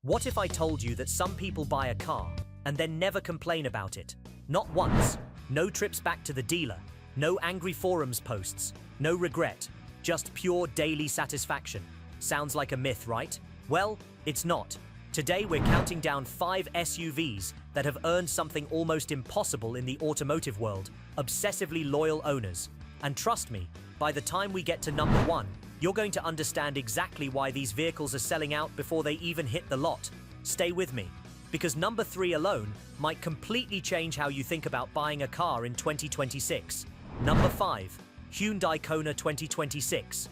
What if I told you that some people buy a car and then never complain about it? Not once. No trips back to the dealer. No angry forums posts. No regret. Just pure daily satisfaction. Sounds like a myth, right? Well, it's not. Today we're counting down 5 SUVs that have earned something almost impossible in the automotive world: obsessively loyal owners. And trust me, by the time we get to number 1, you're going to understand exactly why these vehicles are selling out before they even hit the lot. Stay with me, because number 3 alone might completely change how you think about buying a car in 2026. Number 5. Hyundai Kona 2026.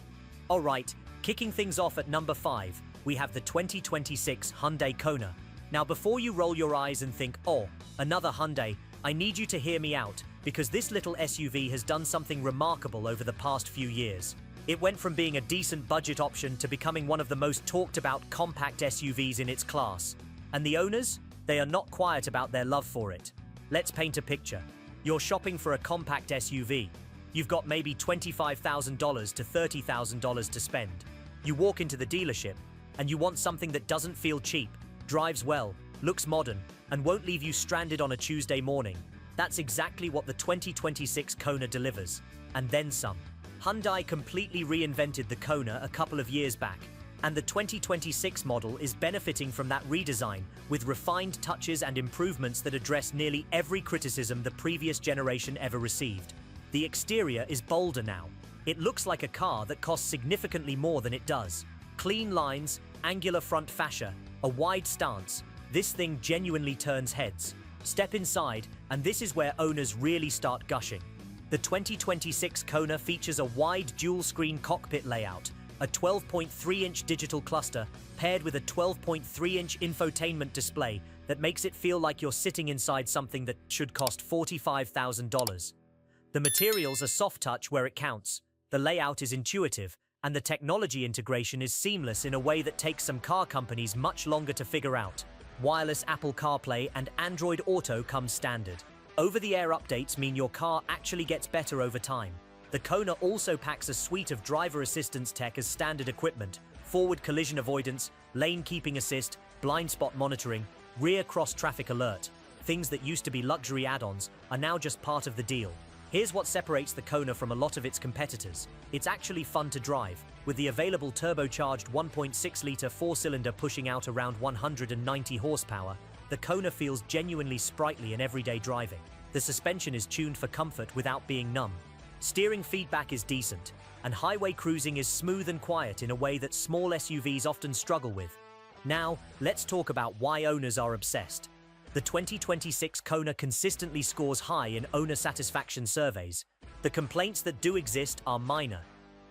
Alright, kicking things off at number 5, we have the 2026 Hyundai Kona. Now before you roll your eyes and think, oh, another Hyundai, I need you to hear me out, because this little SUV has done something remarkable over the past few years. It went from being a decent budget option to becoming one of the most talked about compact SUVs in its class. And the owners? They are not quiet about their love for it. Let's paint a picture. You're shopping for a compact SUV. You've got maybe $25,000 to $30,000 to spend. You walk into the dealership, and you want something that doesn't feel cheap, drives well, looks modern, and won't leave you stranded on a Tuesday morning. That's exactly what the 2026 Kona delivers, and then some. Hyundai completely reinvented the Kona a couple of years back, and the 2026 model is benefiting from that redesign with refined touches and improvements that address nearly every criticism the previous generation ever received. The exterior is bolder now. It looks like a car that costs significantly more than it does. Clean lines, angular front fascia, a wide stance. This thing genuinely turns heads. Step inside, and this is where owners really start gushing. The 2026 Kona features a wide dual-screen cockpit layout, a 12.3-inch digital cluster paired with a 12.3-inch infotainment display that makes it feel like you're sitting inside something that should cost $45,000. The materials are soft touch where it counts, the layout is intuitive, and the technology integration is seamless in a way that takes some car companies much longer to figure out. Wireless Apple CarPlay and Android Auto come standard. Over-the-air updates mean your car actually gets better over time. The Kona also packs a suite of driver assistance tech as standard equipment: forward collision avoidance, lane keeping assist, blind spot monitoring, rear cross-traffic alert. Things that used to be luxury add-ons are now just part of the deal. Here's what separates the Kona from a lot of its competitors. It's actually fun to drive, with the available turbocharged 1.6-liter 4-cylinder pushing out around 190 horsepower. The Kona feels genuinely sprightly in everyday driving. The suspension is tuned for comfort without being numb. Steering feedback is decent, and highway cruising is smooth and quiet in a way that small SUVs often struggle with. Now, let's talk about why owners are obsessed. The 2026 Kona consistently scores high in owner satisfaction surveys. The complaints that do exist are minor.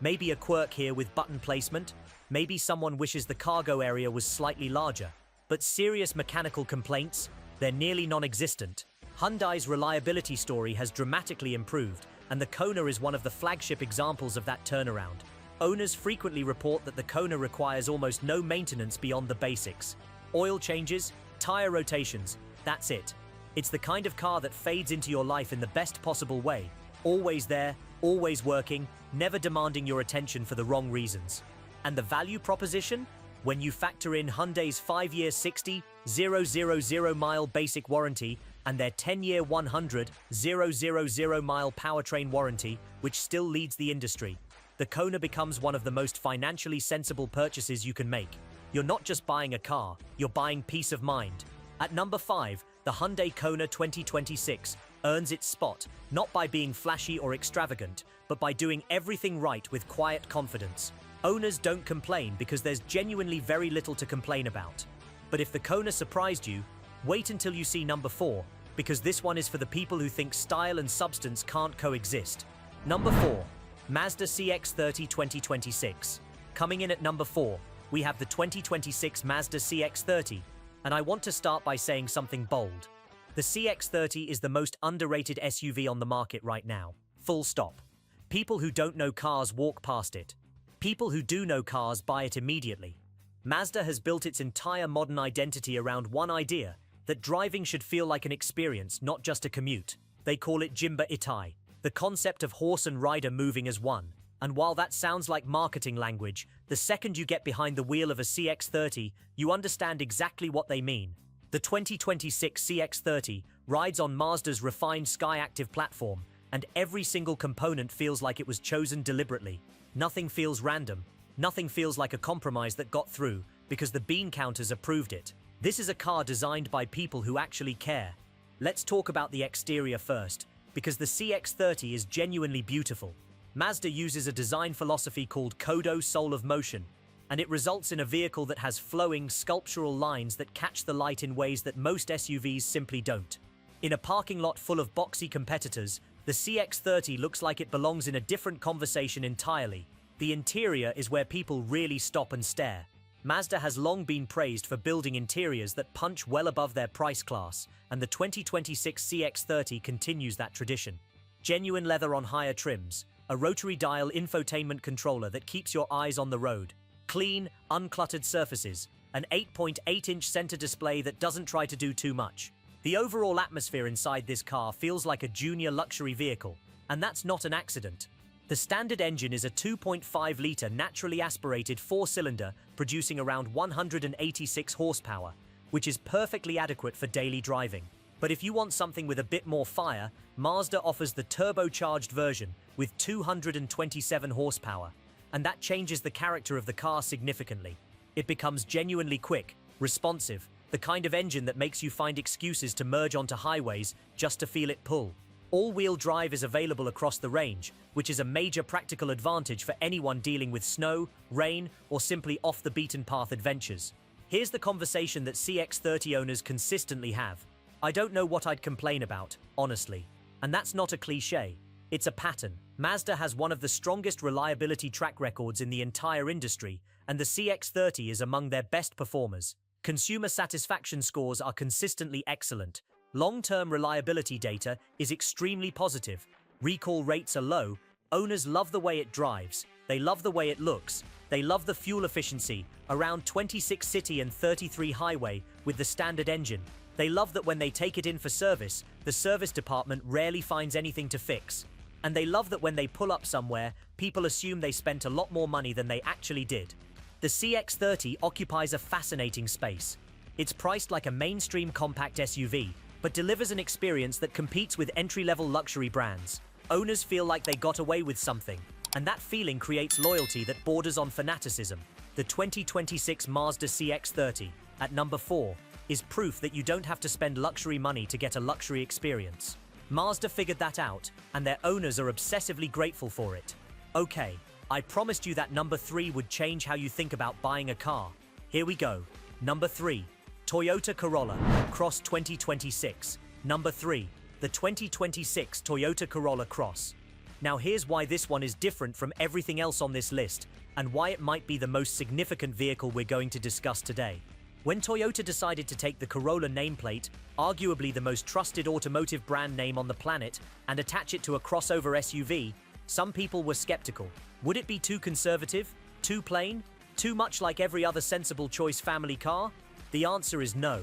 Maybe a quirk here with button placement, maybe someone wishes the cargo area was slightly larger. But serious mechanical complaints? They're nearly non-existent. Hyundai's reliability story has dramatically improved, and the Kona is one of the flagship examples of that turnaround. Owners frequently report that the Kona requires almost no maintenance beyond the basics. Oil changes, tire rotations, that's it. It's the kind of car that fades into your life in the best possible way. Always there, always working, never demanding your attention for the wrong reasons. And the value proposition? When you factor in Hyundai's 5-year 60,000-mile basic warranty and their 10-year 100,000-mile powertrain warranty, which still leads the industry, the Kona becomes one of the most financially sensible purchases you can make. You're not just buying a car, you're buying peace of mind. At number 5, the Hyundai Kona 2026 earns its spot not by being flashy or extravagant, but by doing everything right with quiet confidence. Owners don't complain because there's genuinely very little to complain about. But if the Kona surprised you, wait until you see number 4, because this one is for the people who think style and substance can't coexist. Number 4, Mazda CX30 2026. Coming in at number 4, we have the 2026 Mazda CX30, and I want to start by saying something bold. The CX30 is the most underrated SUV on the market right now. Full stop. People who don't know cars walk past it. People who do know cars buy it immediately. Mazda has built its entire modern identity around one idea: that driving should feel like an experience, not just a commute. They call it Jimba Itai, the concept of horse and rider moving as one. And while that sounds like marketing language, the second you get behind the wheel of a CX30, you understand exactly what they mean. The 2026 CX30 rides on Mazda's refined Skyactiv platform, and every single component feels like it was chosen deliberately. Nothing feels random. Nothing feels like a compromise that got through, because the bean counters approved it. This is a car designed by people who actually care. Let's talk about the exterior first, because the CX30 is genuinely beautiful. Mazda uses a design philosophy called Kodo Soul of Motion, and it results in a vehicle that has flowing, sculptural lines that catch the light in ways that most SUVs simply don't. In a parking lot full of boxy competitors, the CX30 looks like it belongs in a different conversation entirely. The interior is where people really stop and stare. Mazda has long been praised for building interiors that punch well above their price class, and the 2026 CX30 continues that tradition. Genuine leather on higher trims, a rotary dial infotainment controller that keeps your eyes on the road, clean, uncluttered surfaces, an 8.8-inch center display that doesn't try to do too much. The overall atmosphere inside this car feels like a junior luxury vehicle, and that's not an accident. The standard engine is a 2.5-liter naturally aspirated four-cylinder producing around 186 horsepower, which is perfectly adequate for daily driving. But if you want something with a bit more fire, Mazda offers the turbocharged version with 227 horsepower, and that changes the character of the car significantly. It becomes genuinely quick, responsive, the kind of engine that makes you find excuses to merge onto highways just to feel it pull. All-wheel drive is available across the range, which is a major practical advantage for anyone dealing with snow, rain, or simply off-the-beaten-path adventures. Here's the conversation that CX30 owners consistently have. I don't know what I'd complain about, honestly. And that's not a cliché. It's a pattern. Mazda has one of the strongest reliability track records in the entire industry, and the CX30 is among their best performers. Consumer satisfaction scores are consistently excellent. Long-term reliability data is extremely positive. Recall rates are low. Owners love the way it drives. They love the way it looks. They love the fuel efficiency, around 26 city and 33 highway with the standard engine. They love that when they take it in for service, the service department rarely finds anything to fix. And they love that when they pull up somewhere, people assume they spent a lot more money than they actually did. The CX30 occupies a fascinating space. It's priced like a mainstream compact SUV, but delivers an experience that competes with entry-level luxury brands. Owners feel like they got away with something, and that feeling creates loyalty that borders on fanaticism. The 2026 Mazda CX30, at number 4, is proof that you don't have to spend luxury money to get a luxury experience. Mazda figured that out, and their owners are obsessively grateful for it. Okay, I promised you that number 3 would change how you think about buying a car. Here we go. Number 3. Toyota Corolla Cross 2026. Number 3. The 2026 Toyota Corolla Cross. Now here's why this one is different from everything else on this list, and why it might be the most significant vehicle we're going to discuss today. When Toyota decided to take the Corolla nameplate, arguably the most trusted automotive brand name on the planet, and attach it to a crossover SUV, some people were skeptical. Would it be too conservative? Too plain? Too much like every other sensible choice family car? The answer is no.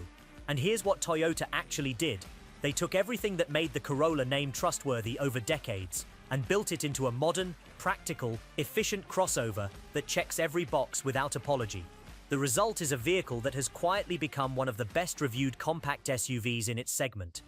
And here's what Toyota actually did. They took everything that made the Corolla name trustworthy over decades and built it into a modern, practical, efficient crossover that checks every box without apology. The result is a vehicle that has quietly become one of the best-reviewed compact SUVs in its segment.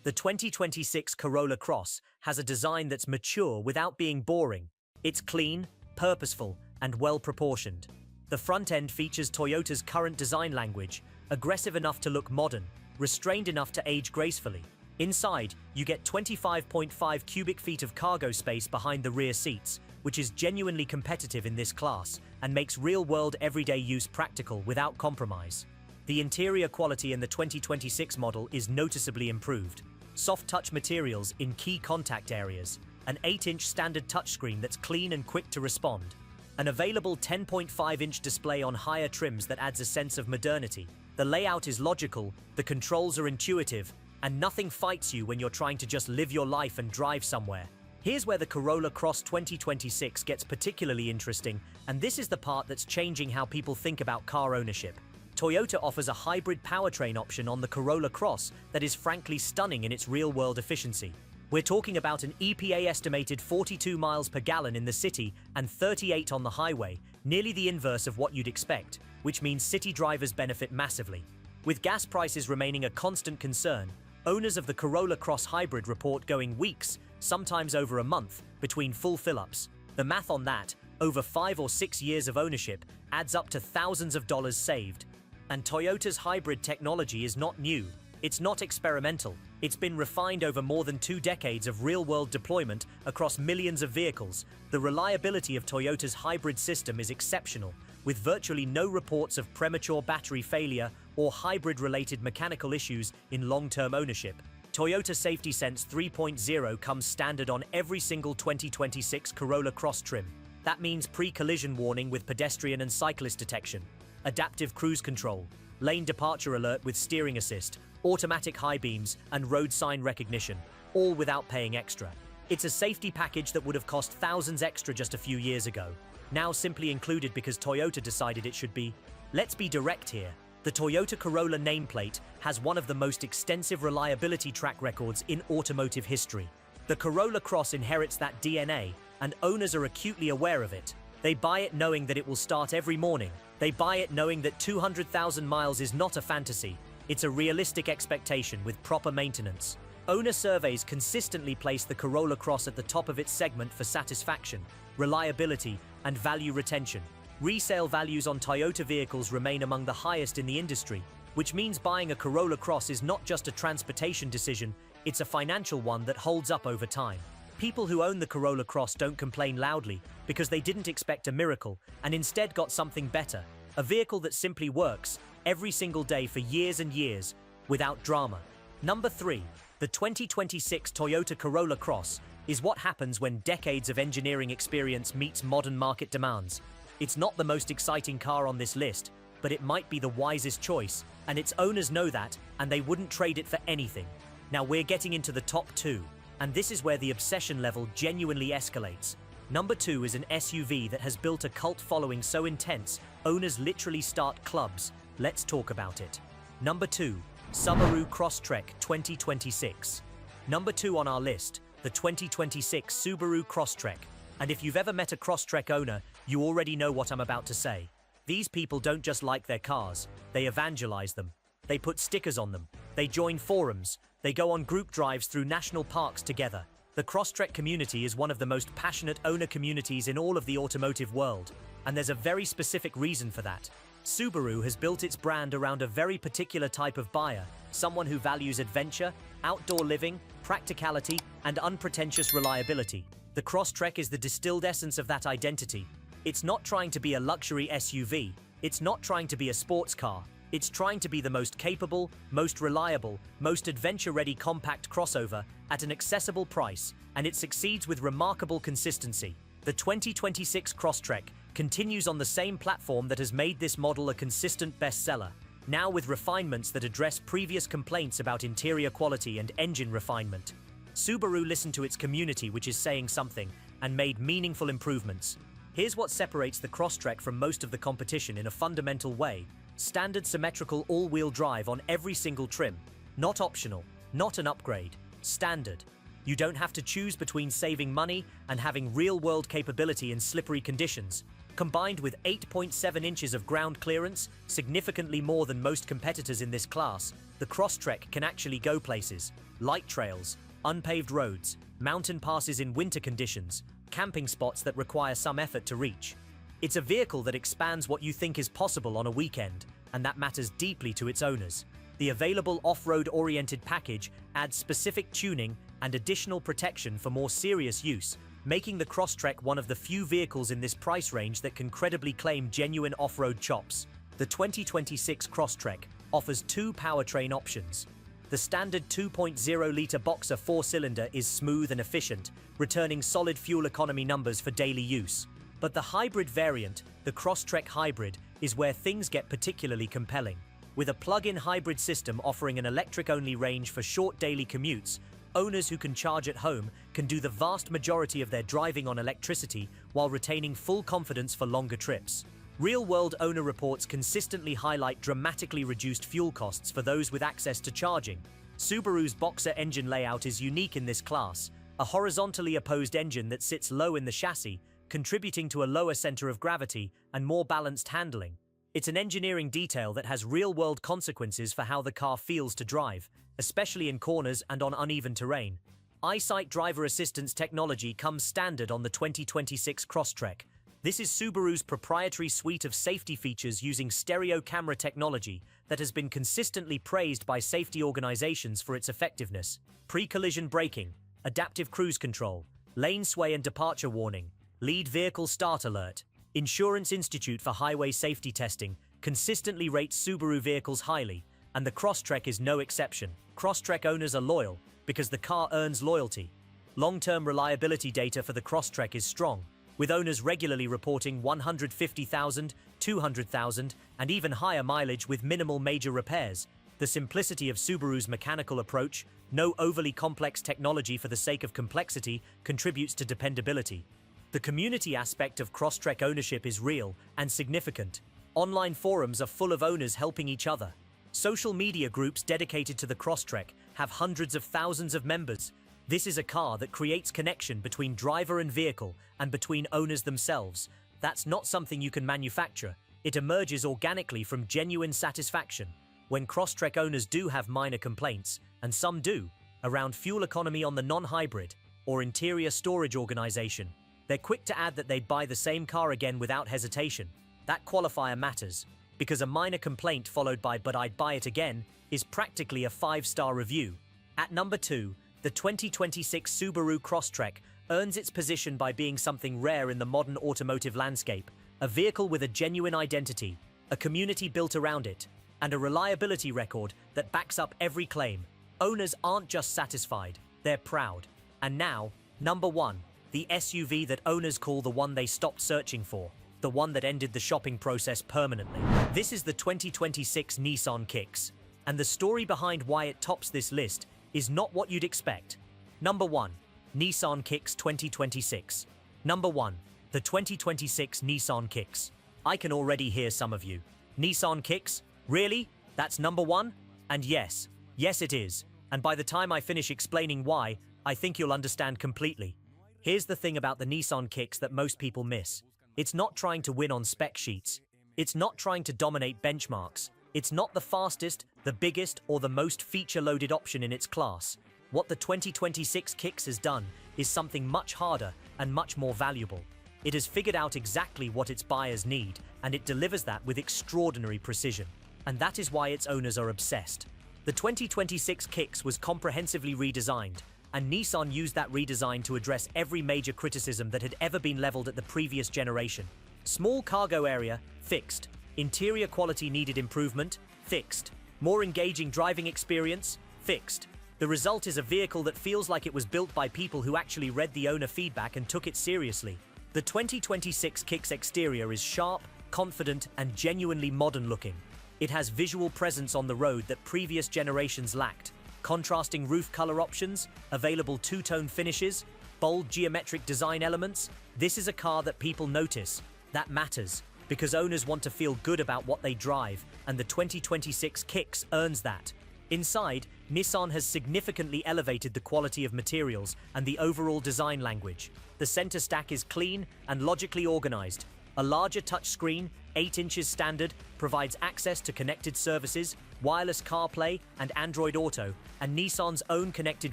The 2026 Corolla Cross has a design that's mature without being boring. It's clean, purposeful, and well-proportioned. The front end features Toyota's current design language, aggressive enough to look modern, restrained enough to age gracefully. Inside, you get 25.5 cubic feet of cargo space behind the rear seats, which is genuinely competitive in this class and makes real-world everyday use practical without compromise. The interior quality in the 2026 model is noticeably improved. Soft-touch materials in key contact areas, an 8-inch standard touchscreen that's clean and quick to respond, an available 10.5-inch display on higher trims that adds a sense of modernity. The layout is logical, the controls are intuitive, and nothing fights you when you're trying to just live your life and drive somewhere. Here's where the Corolla Cross 2026 gets particularly interesting, and this is the part that's changing how people think about car ownership. Toyota offers a hybrid powertrain option on the Corolla Cross that is frankly stunning in its real-world efficiency. We're talking about an EPA estimated 42 miles per gallon in the city and 38 on the highway, nearly the inverse of what you'd expect, which means city drivers benefit massively. With gas prices remaining a constant concern, owners of the Corolla Cross Hybrid report going weeks, sometimes over a month, between full fill-ups. The math on that, over 5 or 6 years of ownership, adds up to thousands of dollars saved. And Toyota's hybrid technology is not new. It's not experimental. It's been refined over more than 2 decades of real-world deployment across millions of vehicles. The reliability of Toyota's hybrid system is exceptional, with virtually no reports of premature battery failure or hybrid-related mechanical issues in long-term ownership. Toyota Safety Sense 3.0 comes standard on every single 2026 Corolla Cross trim. That means pre-collision warning with pedestrian and cyclist detection, adaptive cruise control, lane departure alert with steering assist, automatic high beams, and road sign recognition, all without paying extra. It's a safety package that would have cost thousands extra just a few years ago, now simply included because Toyota decided it should be. Let's be direct here. The Toyota Corolla nameplate has one of the most extensive reliability track records in automotive history. The Corolla Cross inherits that DNA, and owners are acutely aware of it. They buy it knowing that it will start every morning. They buy it knowing that 200,000 miles is not a fantasy. It's a realistic expectation with proper maintenance. Owner surveys consistently place the Corolla Cross at the top of its segment for satisfaction, reliability, and value retention. Resale values on Toyota vehicles remain among the highest in the industry, which means buying a Corolla Cross is not just a transportation decision, it's a financial one that holds up over time. People who own the Corolla Cross don't complain loudly because they didn't expect a miracle and instead got something better, a vehicle that simply works every single day for years and years, without drama. Number 3. The 2026 Toyota Corolla Cross is what happens when decades of engineering experience meets modern market demands. It's not the most exciting car on this list, but it might be the wisest choice, and its owners know that, and they wouldn't trade it for anything. Now we're getting into the top 2, and this is where the obsession level genuinely escalates. Number 2 is an SUV that has built a cult following so intense, owners literally start clubs. Let's talk about it. Number 2, Subaru CrossTrek 2026. Number 2 on our list, the 2026 Subaru CrossTrek. And if you've ever met a CrossTrek owner, you already know what I'm about to say. These people don't just like their cars, they evangelize them. They put stickers on them. They join forums. They go on group drives through national parks together. The CrossTrek community is one of the most passionate owner communities in all of the automotive world. And there's a very specific reason for that. Subaru has built its brand around a very particular type of buyer, someone who values adventure, outdoor living, practicality, and unpretentious reliability. The CrossTrek is the distilled essence of that identity. It's not trying to be a luxury SUV. It's not trying to be a sports car. It's trying to be the most capable, most reliable, most adventure-ready compact crossover at an accessible price, and it succeeds with remarkable consistency. The 2026 CrossTrek continues on the same platform that has made this model a consistent bestseller, now with refinements that address previous complaints about interior quality and engine refinement. Subaru listened to its community, which is saying something, and made meaningful improvements. Here's what separates the CrossTrek from most of the competition in a fundamental way. Standard symmetrical all-wheel drive on every single trim. Not optional, not an upgrade. Standard. You don't have to choose between saving money and having real-world capability in slippery conditions. Combined with 8.7 inches of ground clearance, significantly more than most competitors in this class, the CrossTrek can actually go places. Light trails, unpaved roads, mountain passes in winter conditions, camping spots that require some effort to reach. It's a vehicle that expands what you think is possible on a weekend, and that matters deeply to its owners. The available off-road-oriented package adds specific tuning and additional protection for more serious use, making the CrossTrek one of the few vehicles in this price range that can credibly claim genuine off-road chops. The 2026 CrossTrek offers 2 powertrain options. The standard 2.0-liter boxer 4-cylinder is smooth and efficient, returning solid fuel economy numbers for daily use. But the hybrid variant, the CrossTrek Hybrid, is where things get particularly compelling. With a plug-in hybrid system offering an electric-only range for short daily commutes, owners who can charge at home can do the vast majority of their driving on electricity while retaining full confidence for longer trips. Real-world owner reports consistently highlight dramatically reduced fuel costs for those with access to charging. Subaru's Boxer engine layout is unique in this class, a horizontally opposed engine that sits low in the chassis, contributing to a lower center of gravity and more balanced handling. It's an engineering detail that has real-world consequences for how the car feels to drive, especially in corners and on uneven terrain. EyeSight driver assistance technology comes standard on the 2026 CrossTrek. This is Subaru's proprietary suite of safety features using stereo camera technology that has been consistently praised by safety organizations for its effectiveness. Pre-collision braking, adaptive cruise control, lane sway and departure warning, lead vehicle start alert. Insurance Institute for Highway Safety Testing consistently rates Subaru vehicles highly, and the CrossTrek is no exception. CrossTrek owners are loyal because the car earns loyalty. Long-term reliability data for the CrossTrek is strong, with owners regularly reporting 150,000, 200,000, and even higher mileage with minimal major repairs. The simplicity of Subaru's mechanical approach, no overly complex technology for the sake of complexity, contributes to dependability. The community aspect of CrossTrek ownership is real and significant. Online forums are full of owners helping each other. Social media groups dedicated to the CrossTrek have hundreds of thousands of members. This is a car that creates connection between driver and vehicle and between owners themselves. That's not something you can manufacture. It emerges organically from genuine satisfaction. When CrossTrek owners do have minor complaints, and some do, around fuel economy on the non-hybrid or interior storage organization, they're quick to add that they'd buy the same car again without hesitation. That qualifier matters, because a minor complaint followed by "but I'd buy it again" is practically a 5-star review. At number 2, the 2026 Subaru CrossTrek earns its position by being something rare in the modern automotive landscape, a vehicle with a genuine identity, a community built around it, and a reliability record that backs up every claim. Owners aren't just satisfied, they're proud. And now, number 1, the SUV that owners call the one they stopped searching for, the one that ended the shopping process permanently. This is the 2026 Nissan Kicks, and the story behind why it tops this list is not what you'd expect. Number 1. Nissan Kicks 2026. Number 1. The 2026 Nissan Kicks. I can already hear some of you. Nissan Kicks? Really? That's number 1? And yes it is. And by the time I finish explaining why, I think you'll understand completely. Here's the thing about the Nissan Kicks that most people miss. It's not trying to win on spec sheets. It's not trying to dominate benchmarks. It's not the fastest, the biggest, or the most feature-loaded option in its class. What the 2026 Kicks has done is something much harder and much more valuable. It has figured out exactly what its buyers need, and it delivers that with extraordinary precision. And that is why its owners are obsessed. The 2026 Kicks was comprehensively redesigned, and Nissan used that redesign to address every major criticism that had ever been leveled at the previous generation. Small cargo area, fixed. Interior quality needed improvement, fixed. More engaging driving experience, fixed. The result is a vehicle that feels like it was built by people who actually read the owner feedback and took it seriously. The 2026 Kicks exterior is sharp, confident, and genuinely modern looking. It has visual presence on the road that previous generations lacked. Contrasting roof color options, available two-tone finishes, bold geometric design elements. This is a car that people notice. That matters, because owners want to feel good about what they drive, and the 2026 Kicks earns that. Inside, Nissan has significantly elevated the quality of materials and the overall design language. The center stack is clean and logically organized. A larger touchscreen, 8 inches standard, provides access to connected services, wireless CarPlay and Android Auto, and Nissan's own connected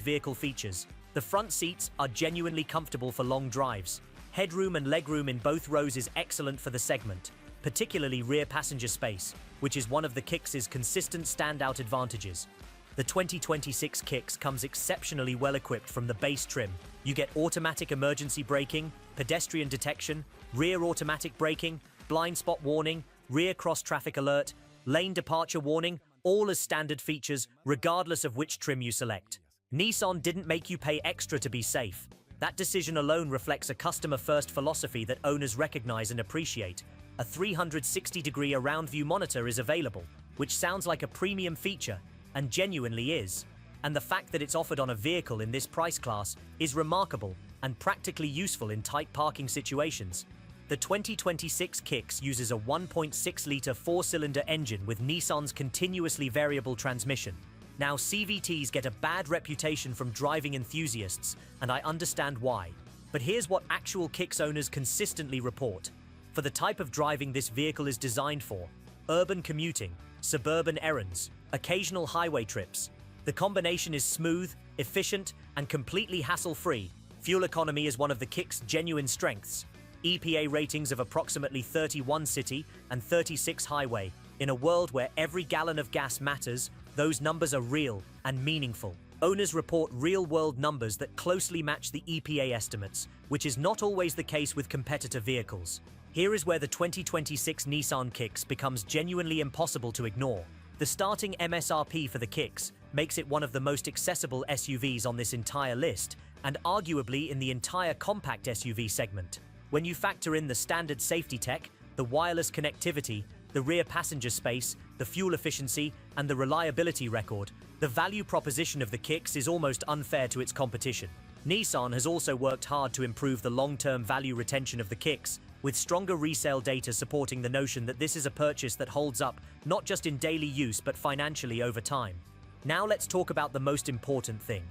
vehicle features. The front seats are genuinely comfortable for long drives. Headroom and legroom in both rows is excellent for the segment, particularly rear passenger space, which is one of the Kicks' consistent standout advantages. The 2026 Kicks comes exceptionally well equipped from the base trim. You get automatic emergency braking, pedestrian detection, rear automatic braking, blind spot warning, rear cross-traffic alert, lane departure warning, all as standard features, regardless of which trim you select. Nissan didn't make you pay extra to be safe. That decision alone reflects a customer-first philosophy that owners recognize and appreciate. A 360-degree around-view monitor is available, which sounds like a premium feature, and genuinely is. And the fact that it's offered on a vehicle in this price class is remarkable and practically useful in tight parking situations. The 2026 Kicks uses a 1.6-litre four-cylinder engine with Nissan's continuously variable transmission. Now, CVTs get a bad reputation from driving enthusiasts, and I understand why. But here's what actual Kicks owners consistently report. For the type of driving this vehicle is designed for: urban commuting, suburban errands, occasional highway trips. The combination is smooth, efficient, and completely hassle-free. Fuel economy is one of the Kicks' genuine strengths. EPA ratings of approximately 31 city and 36 highway. In a world where every gallon of gas matters, those numbers are real and meaningful. Owners report real-world numbers that closely match the EPA estimates, which is not always the case with competitor vehicles. Here is where the 2026 Nissan Kicks becomes genuinely impossible to ignore. The starting MSRP for the Kicks makes it one of the most accessible SUVs on this entire list, and arguably in the entire compact SUV segment. When you factor in the standard safety tech, the wireless connectivity, the rear passenger space, the fuel efficiency, and the reliability record, the value proposition of the Kicks is almost unfair to its competition. Nissan has also worked hard to improve the long-term value retention of the Kicks, with stronger resale data supporting the notion that this is a purchase that holds up not just in daily use but financially over time. Now let's talk about the most important thing.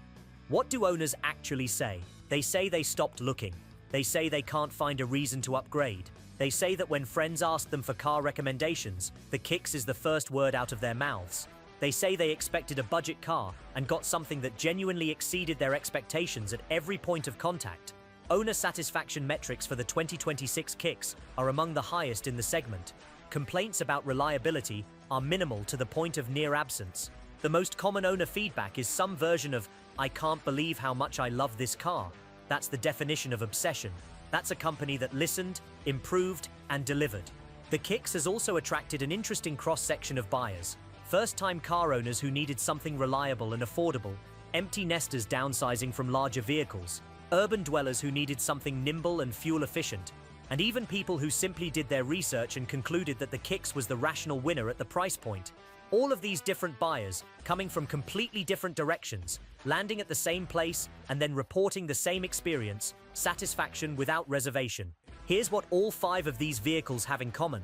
What do owners actually say? They say they stopped looking. They say they can't find a reason to upgrade. They say that when friends ask them for car recommendations, the Kicks is the first word out of their mouths. They say they expected a budget car and got something that genuinely exceeded their expectations at every point of contact. Owner satisfaction metrics for the 2026 Kicks are among the highest in the segment. Complaints about reliability are minimal to the point of near absence. The most common owner feedback is some version of, "I can't believe how much I love this car." That's the definition of obsession. That's a company that listened, improved, and delivered. The Kicks has also attracted an interesting cross-section of buyers. First-time car owners who needed something reliable and affordable, empty nesters downsizing from larger vehicles, urban dwellers who needed something nimble and fuel-efficient, and even people who simply did their research and concluded that the Kicks was the rational winner at the price point. All of these different buyers, coming from completely different directions, landing at the same place and then reporting the same experience, satisfaction without reservation. Here's what all 5 of these vehicles have in common.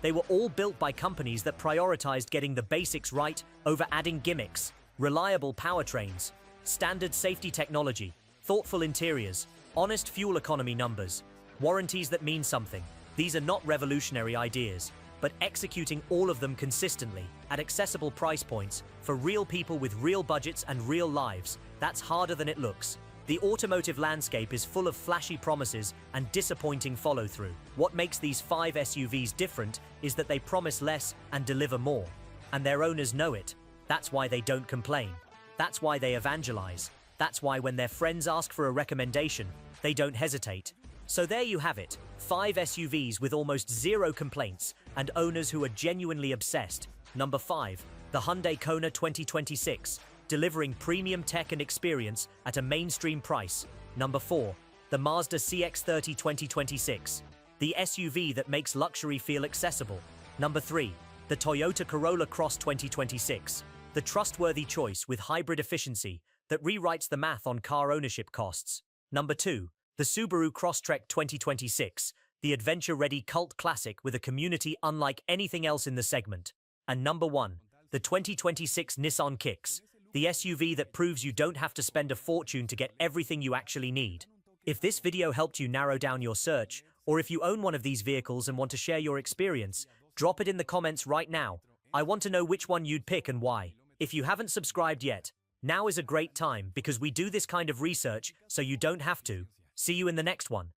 They were all built by companies that prioritized getting the basics right over adding gimmicks: reliable powertrains, standard safety technology, thoughtful interiors, honest fuel economy numbers, warranties that mean something. These are not revolutionary ideas, but executing all of them consistently at accessible price points for real people with real budgets and real lives, that's harder than it looks. The automotive landscape is full of flashy promises and disappointing follow-through. What makes these 5 SUVs different is that they promise less and deliver more. And their owners know it. That's why they don't complain. That's why they evangelize. That's why when their friends ask for a recommendation, they don't hesitate. So there you have it, 5 SUVs with almost zero complaints and owners who are genuinely obsessed. Number 5, the Hyundai Kona 2026, delivering premium tech and experience at a mainstream price. Number 4, the Mazda CX30 2026, the SUV that makes luxury feel accessible. Number 3, the Toyota Corolla Cross 2026, the trustworthy choice with hybrid efficiency that rewrites the math on car ownership costs. Number 2, the Subaru CrossTrek 2026, the adventure-ready cult classic with a community unlike anything else in the segment. And number 1, the 2026 Nissan Kicks, the SUV that proves you don't have to spend a fortune to get everything you actually need. If this video helped you narrow down your search, or if you own one of these vehicles and want to share your experience, drop it in the comments right now. I want to know which one you'd pick and why. If you haven't subscribed yet, now is a great time because we do this kind of research so you don't have to. See you in the next one.